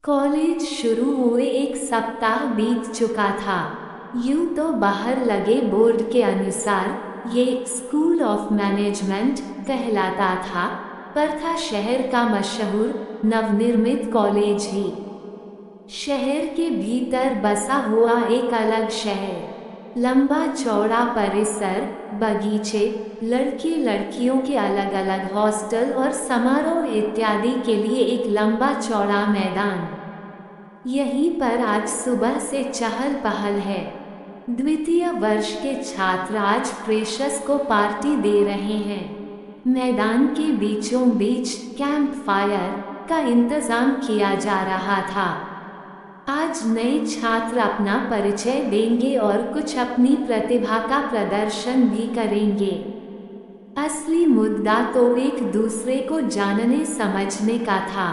College शुरू हुए एक सप्ताह बीत चुका था। यूं तो बाहर लगे बोर्ड के अनुसार ये स्कूल ऑफ मैनेजमेंट कहलाता था, पर था शहर का मशहूर नवनिर्मित कॉलेज ही। शहर के भीतर बसा हुआ एक अलग शहर, लंबा चौड़ा परिसर, बगीचे, लड़के लड़कियों के अलग अलग हॉस्टल और समारोह इत्यादि के लिए एक लंबा चौड़ा मैदान। यहीं पर आज सुबह से चहल पहल है। द्वितीय वर्ष के छात्र आज फ्रेशर्स को पार्टी दे रहे हैं। मैदान के बीचों बीच कैंप फायर का इंतजाम किया जा रहा था। आज नए छात्र अपना परिचय देंगे और कुछ अपनी प्रतिभा का प्रदर्शन भी करेंगे। असली मुद्दा तो एक दूसरे को जानने समझने का था।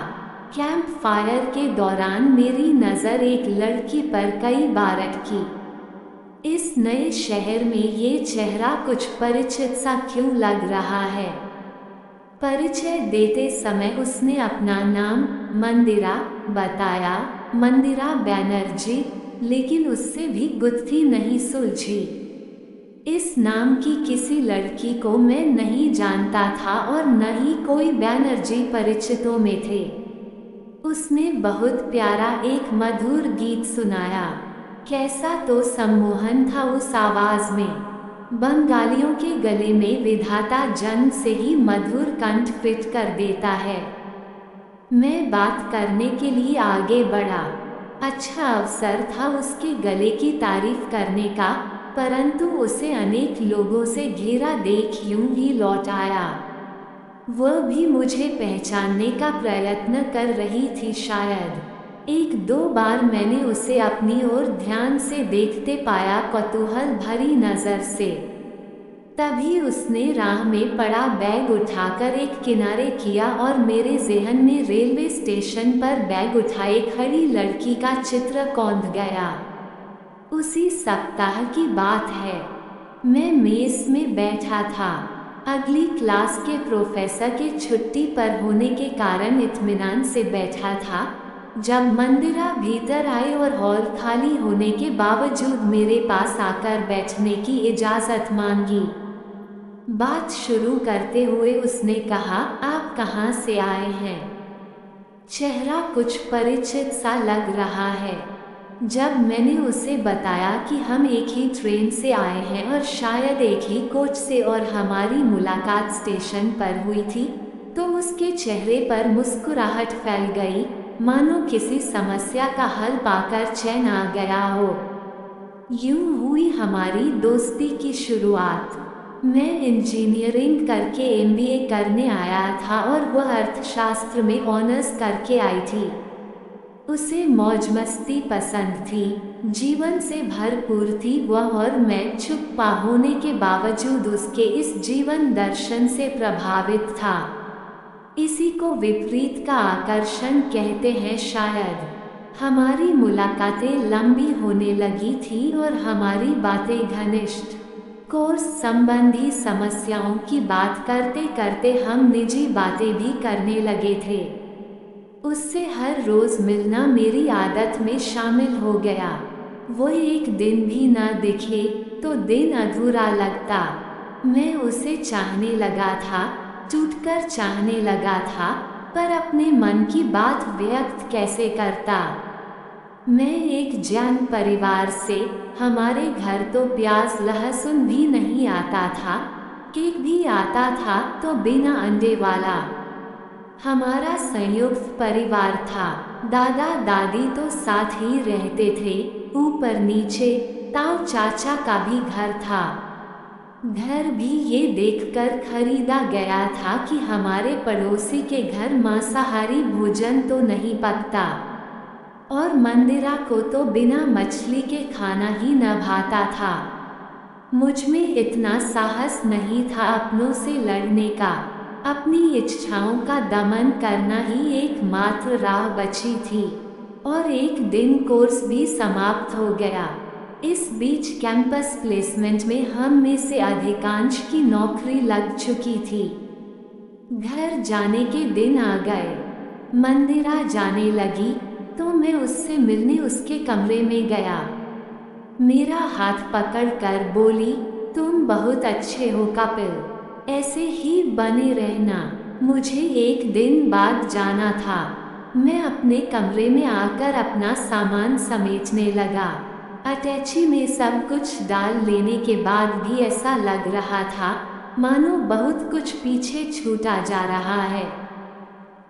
कैंप फायर के दौरान मेरी नज़र एक लड़की पर कई बार अटकी। इस नए शहर में ये चेहरा कुछ परिचित सा क्यों लग रहा है। परिचय देते समय उसने अपना नाम मंदिरा बताया, मंदिरा बैनर्जी, लेकिन उससे भी गुत्थी नहीं सुलझी। इस नाम की किसी लड़की को मैं नहीं जानता था और न ही कोई बैनर्जी परिचितों में थे। उसने बहुत प्यारा एक मधुर गीत सुनाया। कैसा तो सम्मोहन था उस आवाज में। बंगालियों के गले में विधाता जन्म से ही मधुर कंठ फिट कर देता है। मैं बात करने के लिए आगे बढ़ा। अच्छा अवसर था उसके गले की तारीफ करने का, परंतु उसे अनेक लोगों से घेरा देख यूं ही लौट आया। वह भी मुझे पहचानने का प्रयत्न कर रही थी शायद। एक दो बार मैंने उसे अपनी ओर ध्यान से देखते पाया, कौतूहल भरी नजर से। तभी उसने राह में पड़ा बैग उठाकर एक किनारे किया और मेरे ज़हन में रेलवे स्टेशन पर बैग उठाए खड़ी लड़की का चित्र कौंध गया। उसी सप्ताह की बात है। मैं मेस में बैठा था। अगली क्लास के प्रोफेसर के छुट्टी पर होने के कारण इत्मीनान से बैठा था, जब मंदिरा भीतर आई और हॉल खाली होने के बावजूद मेरे पास आकर बैठने की इजाज़त मांगी। बात शुरू करते हुए उसने कहा, आप कहाँ से आए हैं? चेहरा कुछ परिचित सा लग रहा है। जब मैंने उसे बताया कि हम एक ही ट्रेन से आए हैं और शायद एक ही कोच से और हमारी मुलाकात स्टेशन पर हुई थी, तो उसके चेहरे पर मुस्कुराहट फैल गई, मानो किसी समस्या का हल पाकर चैन आ गया हो। यूं हुई हमारी दोस्ती की शुरुआत। मैं इंजीनियरिंग करके एमबीए करने आया था और वह अर्थशास्त्र में ऑनर्स करके आई थी। उसे मौज मस्ती पसंद थी, जीवन से भरपूर थी वह, और मैं छुपा होने के बावजूद उसके इस जीवन दर्शन से प्रभावित था। इसी को विपरीत का आकर्षण कहते हैं शायद। हमारी मुलाकातें लंबी होने लगी थी और हमारी बातें घनिष्ठ। कोर्स संबंधी समस्याओं की बात करते करते हम निजी बातें भी करने लगे थे। उससे हर रोज मिलना मेरी आदत में शामिल हो गया। वो एक दिन भी न दिखे तो दिन अधूरा लगता। मैं उसे चाहने लगा था, टूटकर चाहने लगा था, पर अपने मन की बात व्यक्त कैसे करता। मैं एक जैन परिवार से, हमारे घर तो प्याज लहसुन भी नहीं आता था, केक भी आता था तो बिना अंडे वाला। हमारा संयुक्त परिवार था। दादा दादी तो साथ ही रहते थे, ऊपर नीचे ताऊ चाचा का भी घर था। घर भी ये देखकर खरीदा गया था कि हमारे पड़ोसी के घर मांसाहारी भोजन तो नहीं पकता, और मंदिरा को तो बिना मछली के खाना ही न भाता था। मुझ में इतना साहस नहीं था अपनों से लड़ने का। अपनी इच्छाओं का दमन करना ही एकमात्र राह बची थी, और एक दिन कोर्स भी समाप्त हो गया। इस बीच कैंपस प्लेसमेंट में हम में से अधिकांश की नौकरी लग चुकी थी। घर जाने के दिन आ गए। मंदिरा जाने लगी, तो मैं उससे मिलने उसके कमरे में गया। मेरा हाथ पकड़कर बोली, तुम बहुत अच्छे हो कपिल, ऐसे ही बने रहना। मुझे एक दिन बाद जाना था। मैं अपने कमरे में आकर अपना सामान समेटने लगा। अटैची में सब कुछ डाल लेने के बाद भी ऐसा लग रहा था मानो बहुत कुछ पीछे छूटा जा रहा है।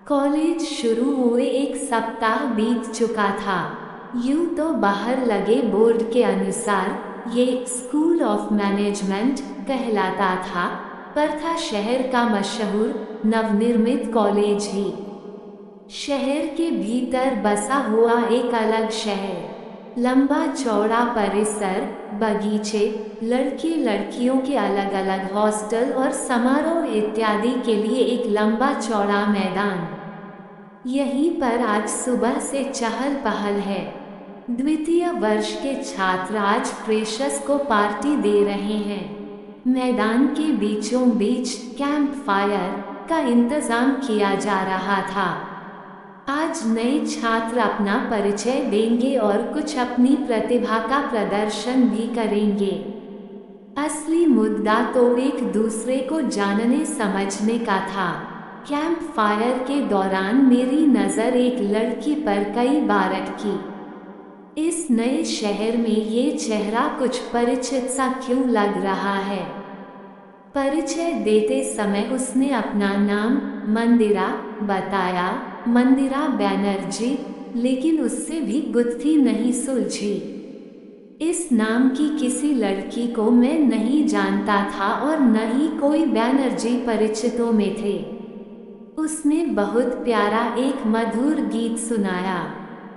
कॉलेज शुरू हुए एक सप्ताह बीत चुका था। यूं तो बाहर लगे बोर्ड के अनुसार ये स्कूल ऑफ मैनेजमेंट कहलाता था, पर था शहर का मशहूर नवनिर्मित कॉलेज ही। शहर के भीतर बसा हुआ एक अलग शहर, लंबा चौड़ा परिसर, बगीचे, लड़के लड़कियों के अलग अलग हॉस्टल और समारोह इत्यादि के लिए एक लंबा चौड़ा मैदान। यहीं पर आज सुबह से चहल पहल है। द्वितीय वर्ष के छात्र आज फ्रेशर्स को पार्टी दे रहे हैं। मैदान के बीचों बीच कैंप फायर का इंतजाम किया जा रहा था। आज नए छात्र अपना परिचय देंगे और कुछ अपनी प्रतिभा का प्रदर्शन भी करेंगे। असली मुद्दा तो एक दूसरे को जानने समझने का था। कैंप फायर के दौरान मेरी नज़र एक लड़की पर कई बार अटकी। इस नए शहर में ये चेहरा कुछ परिचित सा क्यों लग रहा है। परिचय देते समय उसने अपना नाम मंदिरा बताया, मंदिरा बैनर्जी, लेकिन उससे भी गुत्थी नहीं सुलझी। इस नाम की किसी लड़की को मैं नहीं जानता था और न ही कोई बैनर्जी परिचितों में थे। उसने बहुत प्यारा एक मधुर गीत सुनाया।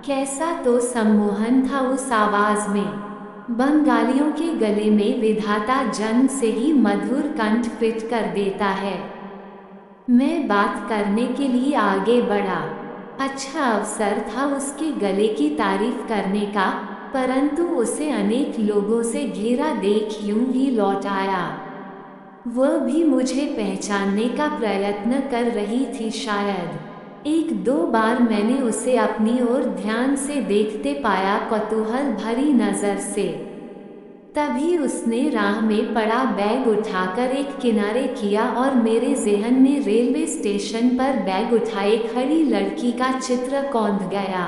कैसा तो सम्मोहन था उस आवाज में। बंगालियों के गले में विधाता जन्म से ही मधुर कंठ फिट कर देता है। मैं बात करने के लिए आगे बढ़ा। अच्छा अवसर था उसके गले की तारीफ करने का, परंतु उसे अनेक लोगों से घेरा देख यूं ही लौट आया। वह भी मुझे पहचानने का प्रयत्न कर रही थी शायद। एक दो बार मैंने उसे अपनी ओर ध्यान से देखते पाया, कौतूहल भरी नज़र से। तभी उसने राह में पड़ा बैग उठाकर एक किनारे किया और मेरे ज़हन में रेलवे स्टेशन पर बैग उठाए खड़ी लड़की का चित्र कौंध गया।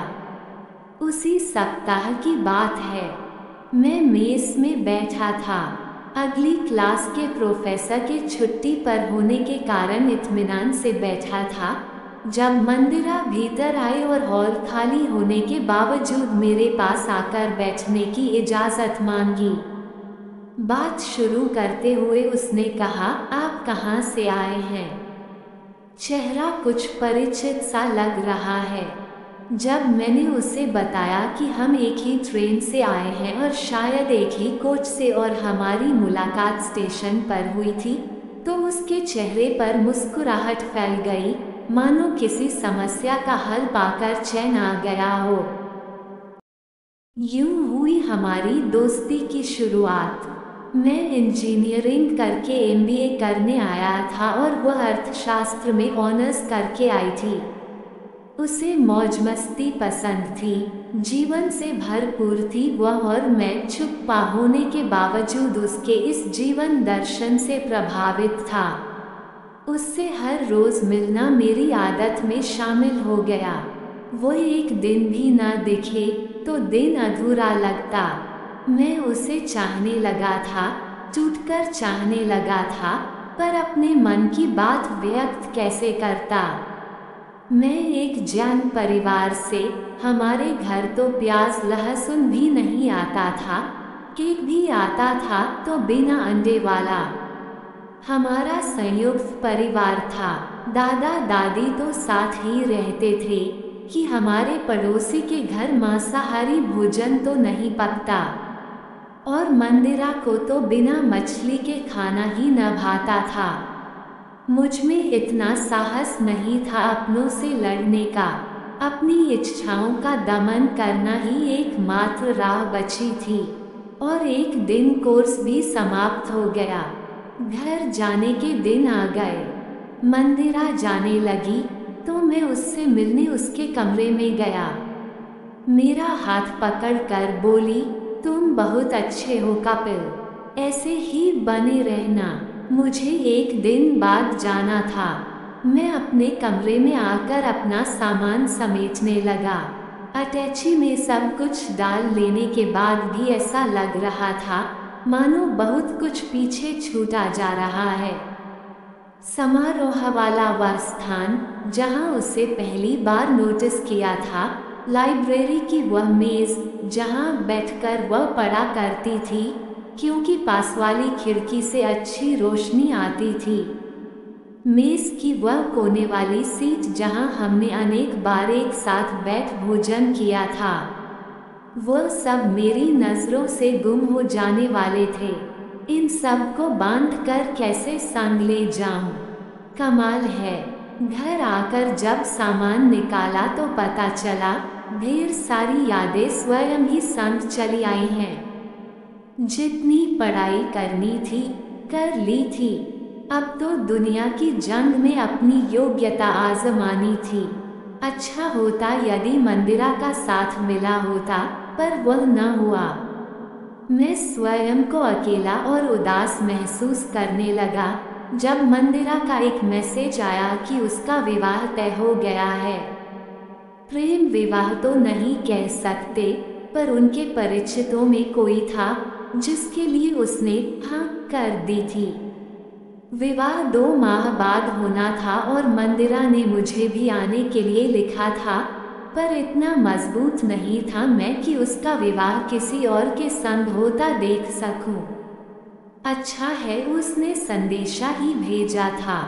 उसी सप्ताह की बात है। मैं मेस में बैठा था। अगली क्लास के प्रोफेसर के छुट्टी पर होने के कारण इत्मीनान से बैठा था, जब मंदिरा भीतर आई और हॉल खाली होने के बावजूद मेरे पास आकर बैठने की इजाज़त मांगी। बात शुरू करते हुए उसने कहा, आप कहाँ से आए हैं? चेहरा कुछ परिचित सा लग रहा है। जब मैंने उसे बताया कि हम एक ही ट्रेन से आए हैं और शायद एक ही कोच से और हमारी मुलाकात स्टेशन पर हुई थी, तो उसके चेहरे पर मुस्कुराहट फैल गई, मानो किसी समस्या का हल पाकर चैन आ गया हो। यूं हुई हमारी दोस्ती की शुरुआत। मैं इंजीनियरिंग करके एमबीए करने आया था और वह अर्थशास्त्र में ऑनर्स करके आई थी। उसे मौज मस्ती पसंद थी, जीवन से भरपूर थी वह, और मैं चुप्पा होने के बावजूद उसके इस जीवन दर्शन से प्रभावित था। उससे हर रोज़ मिलना मेरी आदत में शामिल हो गया। वो एक दिन भी न दिखे तो दिन अधूरा लगता। मैं उसे चाहने लगा था, टूटकर चाहने लगा था, पर अपने मन की बात व्यक्त कैसे करता। मैं एक जैन परिवार से, हमारे घर तो प्याज लहसुन भी नहीं आता था, केक भी आता था तो बिना अंडे वाला। हमारा संयुक्त परिवार था, दादा दादी तो साथ ही रहते थे कि हमारे पड़ोसी के घर मांसाहारी भोजन तो नहीं पकता, और मंदिरा को तो बिना मछली के खाना ही न भाता था। मुझ में इतना साहस नहीं था अपनों से लड़ने का। अपनी इच्छाओं का दमन करना ही एकमात्र राह बची थी। और एक दिन कोर्स भी समाप्त हो गया। घर जाने के दिन आ गए। मंदिरा जाने लगी तो मैं उससे मिलने उसके कमरे में गया। मेरा हाथ पकड़कर बोली, तुम बहुत अच्छे हो कपिल, ऐसे ही बने रहना। मुझे एक दिन बाद जाना था। मैं अपने कमरे में आकर अपना सामान समेटने लगा। अटैची में सब कुछ डाल लेने के बाद भी ऐसा लग रहा था मानो बहुत कुछ पीछे छूटा जा रहा है। समारोह वाला वह स्थान जहां उसे पहली बार नोटिस किया था, लाइब्रेरी की वह मेज जहां बैठकर वह पढ़ा करती थी क्योंकि पास वाली खिड़की से अच्छी रोशनी आती थी, मेज की वह कोने वाली सीट जहां हमने अनेक बार एक साथ बैठ भोजन किया था, वह सब मेरी नजरों से गुम हो जाने वाले थे। इन सब को बांधकर कैसे संग ले जाऊं? कमाल है। घर आकर जब सामान निकाला तो पता चला ढेर सारी यादें स्वयं ही संग चली आई हैं। जितनी पढ़ाई करनी थी कर ली थी, अब तो दुनिया की जंग में अपनी योग्यता आजमानी थी। अच्छा होता यदि मंदिरा का साथ मिला होता, पर वह न हुआ। मैं स्वयं को अकेला और उदास महसूस करने लगा जब मंदिरा का एक मैसेज आया कि उसका विवाह तय हो गया है। प्रेम विवाह तो नहीं कह सकते, पर उनके परिचितों में कोई था जिसके लिए उसने हाँ कर दी थी। विवाह 2 माह बाद होना था और मंदिरा ने मुझे भी आने के लिए लिखा था, पर इतना मजबूत नहीं था मैं कि उसका विवाह किसी और के संग होता देख सकूं। अच्छा है उसने संदेशा ही भेजा था।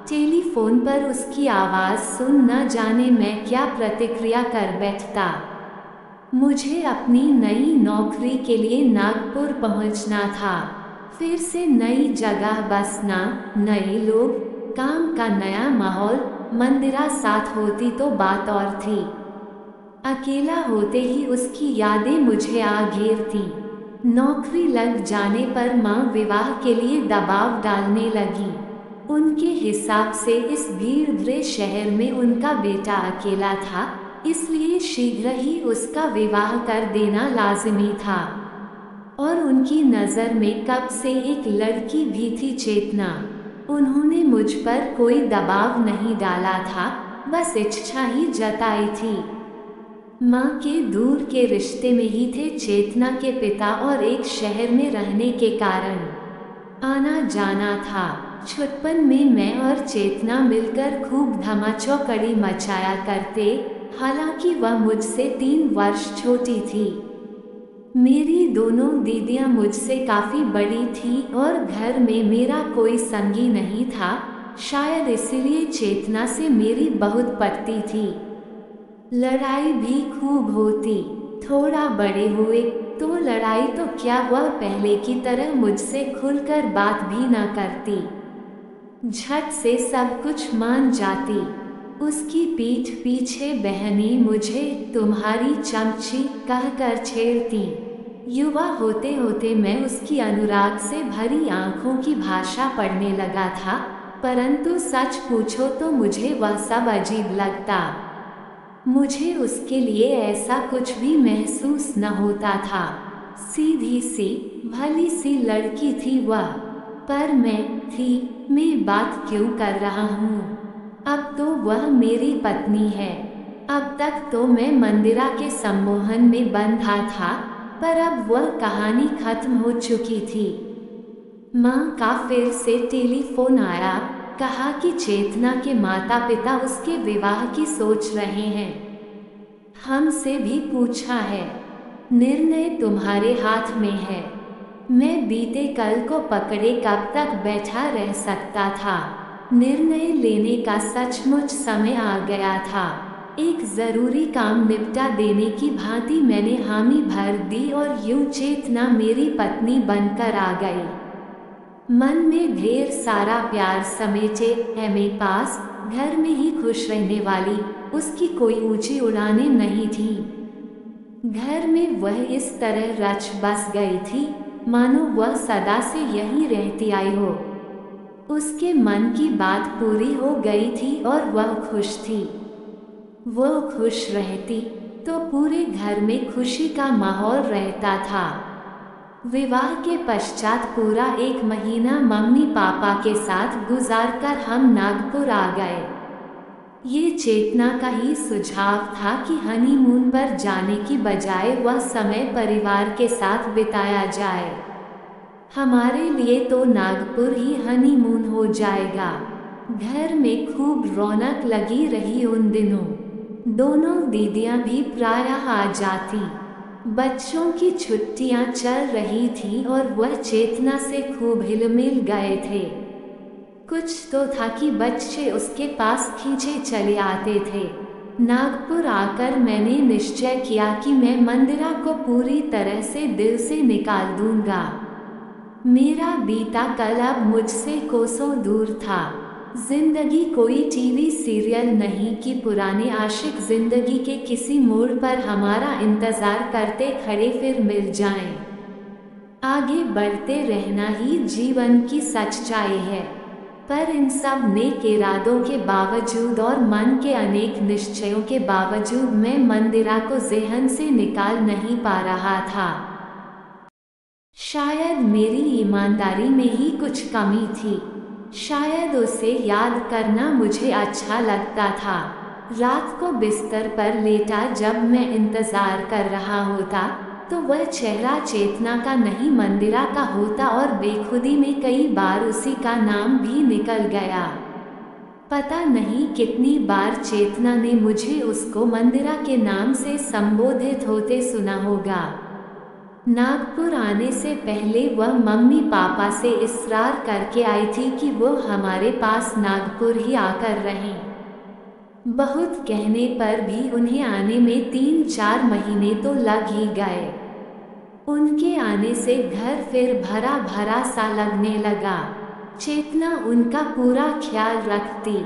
टेलीफोन पर उसकी आवाज़ सुन न जाने मैं क्या प्रतिक्रिया कर बैठता। मुझे अपनी नई नौकरी के लिए नागपुर पहुंचना था। फिर से नई जगह बसना, नए लोग, काम का नया माहौल। मंदिरा साथ होती तो बात और थी। अकेला होते ही उसकी यादें मुझे आ घेरती। नौकरी लग जाने पर माँ विवाह के लिए दबाव डालने लगी। उनके हिसाब से इस भीड़ भरे शहर में उनका बेटा अकेला था, इसलिए शीघ्र ही उसका विवाह कर देना लाजिमी था। और उनकी नज़र में कब से एक लड़की भी थी, चेतना। उन्होंने मुझ पर कोई दबाव नहीं डाला था, बस इच्छा ही जताई थी। माँ के दूर के रिश्ते में ही थे चेतना के पिता और एक शहर में रहने के कारण आना जाना था। छुटपन में मैं और चेतना मिलकर खूब धमाचौकड़ी मचाया करते, हालांकि वह मुझसे 3 वर्ष छोटी थी। मेरी दोनों दीदियां मुझसे काफ़ी बड़ी थी और घर में मेरा कोई संगी नहीं था, शायद इसीलिए चेतना से मेरी बहुत पटती थी। लड़ाई भी खूब होती। थोड़ा बड़े हुए तो लड़ाई तो क्या वह पहले की तरह मुझसे खुलकर बात भी न करती, झट से सब कुछ मान जाती। उसकी पीठ पीछे बहनें मुझे तुम्हारी चमची कहकर छेड़ती। युवा होते होते मैं उसकी अनुराग से भरी आंखों की भाषा पढ़ने लगा था, परंतु सच पूछो तो मुझे वह सब अजीब लगता। मुझे उसके लिए ऐसा कुछ भी महसूस न होता था। सीधी सी भली सी लड़की थी वह, पर मैं बात क्यों कर रहा हूँ? अब तो वह मेरी पत्नी है। अब तक तो मैं मंदिरा के सम्मोहन में बंधा था, पर अब वह कहानी खत्म हो चुकी थी। माँ का फिर से टेलीफोन आया, कहा कि चेतना के माता पिता उसके विवाह की सोच रहे हैं। हमसे भी पूछा है, निर्णय तुम्हारे हाथ में है। मैं बीते कल को पकड़े कब तक बैठा रह सकता था। निर्णय लेने का सचमुच समय आ गया था। एक जरूरी काम निपटा देने की भांति मैंने हामी भर दी और यूं चेतना मेरी पत्नी बनकर आ गई। मन में ढेर सारा प्यार समेटे एमए पास, घर में ही खुश रहने वाली, उसकी कोई ऊंची उड़ानें नहीं थी। घर में वह इस तरह रच बस गई थी मानो वह सदा से यहीं रहती आई हो। उसके मन की बात पूरी हो गई थी और वह खुश थी। वह खुश रहती तो पूरे घर में खुशी का माहौल रहता था। विवाह के पश्चात पूरा 1 महीना मम्मी पापा के साथ गुजारकर हम नागपुर आ गए। ये चेतना का ही सुझाव था कि हनीमून पर जाने की बजाय वह समय परिवार के साथ बिताया जाए। हमारे लिए तो नागपुर ही हनीमून हो जाएगा। घर में खूब रौनक लगी रही उन दिनों। दोनों दीदियां भी प्रायः आ जाती। बच्चों की छुट्टियां चल रही थीं और वह चेतना से खूब हिलमिल गए थे। कुछ तो था कि बच्चे उसके पास खींचे चले आते थे। नागपुर आकर मैंने निश्चय किया कि मैं मंदिरा को पूरी तरह से दिल से निकाल दूंगा। मेरा बीता कल अब मुझसे कोसों दूर था। जिंदगी कोई टीवी सीरियल नहीं कि पुराने आशिक जिंदगी के किसी मोड़ पर हमारा इंतजार करते खड़े फिर मिल जाएं। आगे बढ़ते रहना ही जीवन की सच्चाई है। पर इन सब नेक इरादों के बावजूद और मन के अनेक निश्चयों के बावजूद मैं मंदिरा को ज़हन से निकाल नहीं पा रहा था। शायद मेरी ईमानदारी में ही कुछ कमी थी। शायद उसे याद करना मुझे अच्छा लगता था। रात को बिस्तर पर लेटा जब मैं इंतज़ार कर रहा होता तो वह चेहरा चेतना का नहीं मंदिरा का होता और बेखुदी में कई बार उसी का नाम भी निकल गया। पता नहीं कितनी बार चेतना ने मुझे उसको मंदिरा के नाम से संबोधित होते सुना होगा। नागपुर आने से पहले वह मम्मी पापा से इसरार करके आई थी कि वो हमारे पास नागपुर ही आकर रहें। बहुत कहने पर भी उन्हें आने में 3-4 महीने तो लग ही गए। उनके आने से घर फिर भरा भरा सा लगने लगा। चेतना उनका पूरा ख्याल रखती।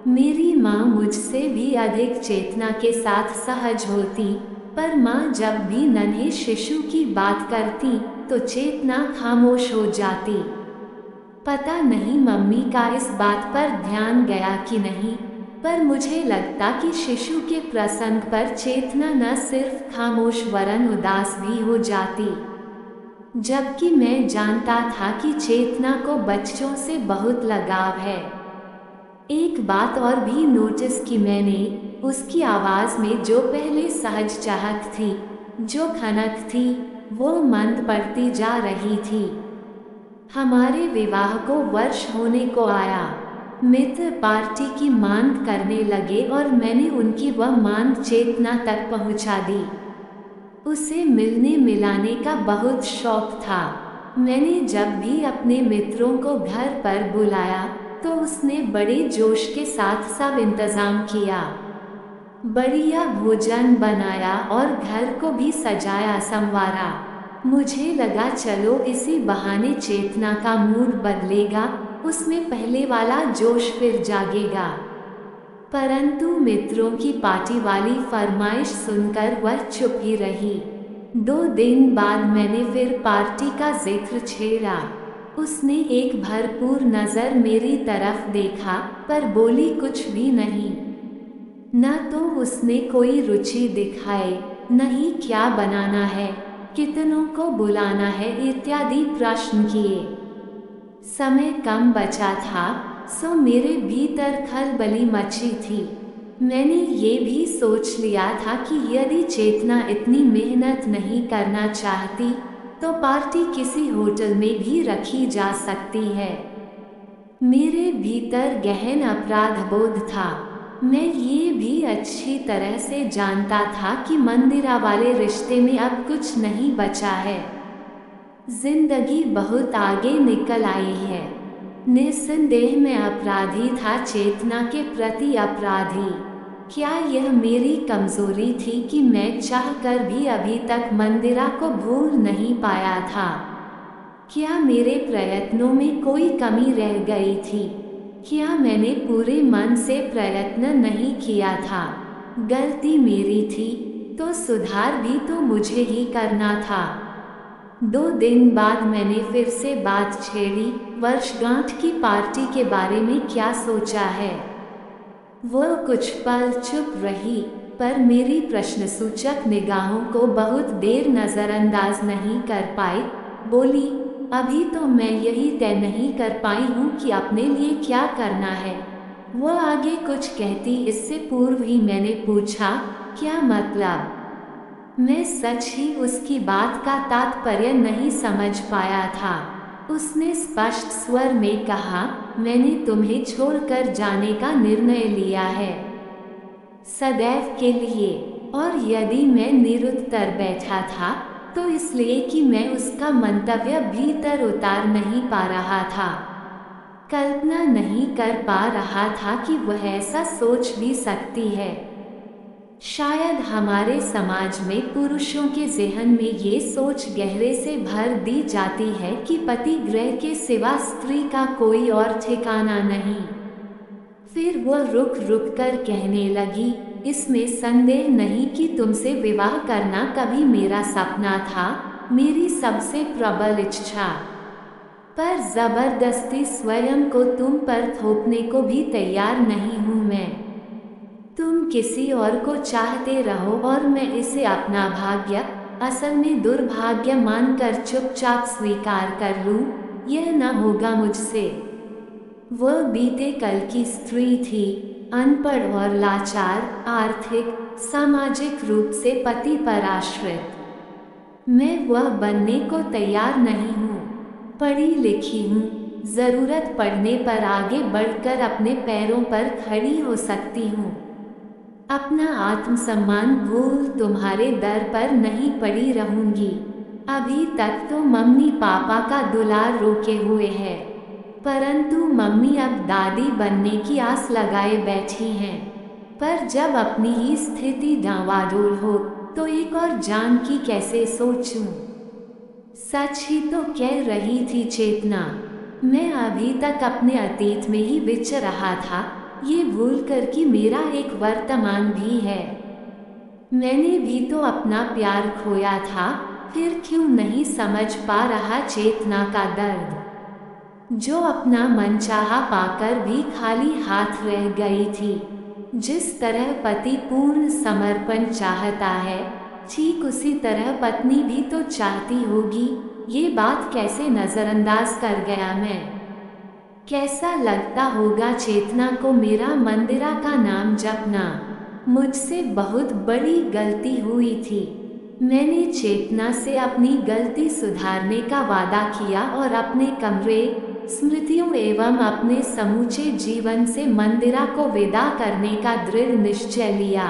मेरी माँ मुझसे भी अधिक चेतना के साथ सहज होती, पर माँ जब भी नन्हे शिशु की बात करती तो चेतना खामोश हो जाती। पता नहीं मम्मी का इस बात पर ध्यान गया कि नहीं, पर मुझे लगता कि शिशु के प्रसंग पर चेतना न सिर्फ खामोश वरन उदास भी हो जाती। जबकि मैं जानता था कि चेतना को बच्चों से बहुत लगाव है। एक बात और भी नोटिस की मैंने, उसकी आवाज़ में जो पहले सहज चाहत थी, जो खनक थी, वो मंद पड़ती जा रही थी। हमारे विवाह को वर्ष होने को आया। मित्र पार्टी की मांग करने लगे और मैंने उनकी वह मांग चेतना तक पहुंचा दी। उसे मिलने मिलाने का बहुत शौक था। मैंने जब भी अपने मित्रों को घर पर बुलाया तो उसने बड़े जोश के साथ सब इंतज़ाम किया। बढ़िया भोजन बनाया और घर को भी सजाया संवारा। मुझे लगा चलो इसी बहाने चेतना का मूड बदलेगा, उसमें पहले वाला जोश फिर जागेगा। परंतु मित्रों की पार्टी वाली फरमाइश सुनकर वह चुप ही रही। 2 दिन बाद मैंने फिर पार्टी का जिक्र छेड़ा। उसने एक भरपूर नज़र मेरी तरफ देखा, पर बोली कुछ भी नहीं। न तो उसने कोई रुचि दिखाई, न ही क्या बनाना है, कितनों को बुलाना है इत्यादि प्रश्न किए। समय कम बचा था, सो मेरे भीतर खलबली मची थी। मैंने ये भी सोच लिया था कि यदि चेतना इतनी मेहनत नहीं करना चाहती तो पार्टी किसी होटल में भी रखी जा सकती है। मेरे भीतर गहन अपराध बोध था। मैं ये भी अच्छी तरह से जानता था कि मंदिरा वाले रिश्ते में अब कुछ नहीं बचा है। जिंदगी बहुत आगे निकल आई है। निस्संदेह मैं अपराधी था, चेतना के प्रति अपराधी। क्या यह मेरी कमजोरी थी कि मैं चाहकर भी अभी तक मंदिरा को भूल नहीं पाया था? क्या मेरे प्रयत्नों में कोई कमी रह गई थी? क्या मैंने पूरे मन से प्रयत्न नहीं किया था? गलती मेरी थी तो सुधार भी तो मुझे ही करना था। 2 दिन बाद मैंने फिर से बात छेड़ी, वर्षगांठ की पार्टी के बारे में क्या सोचा है? वो कुछ पल चुप रही, पर मेरी प्रश्नसूचक निगाहों को बहुत देर नज़रअंदाज नहीं कर पाई। बोली, अभी तो मैं यही तय नहीं कर पाई हूँ कि अपने लिए क्या करना है। वह आगे कुछ कहती इससे पूर्व ही मैंने पूछा, क्या मतलब? मैं सच ही उसकी बात का तात्पर्य नहीं समझ पाया था। उसने स्पष्ट स्वर में कहा, मैंने तुम्हें छोड़कर जाने का निर्णय लिया है, सदैव के लिए। और यदि मैं निरुत्तर बैठा था तो इसलिए कि मैं उसका मंतव्य भीतर उतार नहीं पा रहा था। कल्पना नहीं कर पा रहा था कि वह ऐसा सोच भी सकती है। शायद हमारे समाज में पुरुषों के ज़हन में ये सोच गहरे से भर दी जाती है कि पति गृह के सिवा स्त्री का कोई और ठिकाना नहीं। फिर वह रुक रुक कर कहने लगी, इसमें संदेह नहीं कि तुमसे विवाह करना कभी मेरा सपना था, मेरी सबसे प्रबल इच्छा। पर जबरदस्ती स्वयं को तुम पर थोपने को भी तैयार नहीं हूँ मैं। तुम किसी और को चाहते रहो और मैं इसे अपना भाग्य, असल में दुर्भाग्य मानकर चुपचाप स्वीकार कर लूं, यह न होगा मुझसे। वह बीते कल की स्त्री थी, अनपढ़ और लाचार, आर्थिक सामाजिक रूप से पति पर आश्रित। मैं वह बनने को तैयार नहीं हूँ। पढ़ी लिखी हूँ, ज़रूरत पड़ने पर आगे बढ़कर अपने पैरों पर खड़ी हो सकती हूँ। अपना आत्मसम्मान भूल तुम्हारे दर पर नहीं पड़ी रहूंगी। अभी तक तो मम्मी पापा का दुलार रोके हुए है, परंतु मम्मी अब दादी बनने की आस लगाए बैठी हैं। पर जब अपनी ही स्थिति डांवाडोल हो तो एक और जान की कैसे सोचूं। सच ही तो कह रही थी चेतना। मैं अभी तक अपने अतीत में ही विचर रहा था, ये भूलकर कि मेरा एक वर्तमान भी है। मैंने भी तो अपना प्यार खोया था, फिर क्यों नहीं समझ पा रहा चेतना का दर्द, जो अपना मनचाहा पाकर भी खाली हाथ रह गई थी। जिस तरह पति पूर्ण समर्पण चाहता है, ठीक उसी तरह पत्नी भी तो चाहती होगी। ये बात कैसे नज़रअंदाज कर गया मैं। कैसा लगता होगा चेतना को मेरा मंदिरा का नाम जपना। मुझसे बहुत बड़ी गलती हुई थी। मैंने चेतना से अपनी गलती सुधारने का वादा किया और अपने कमरे, स्मृतियों एवं अपने समूचे जीवन से मंदिरा को विदा करने का दृढ़ निश्चय लिया।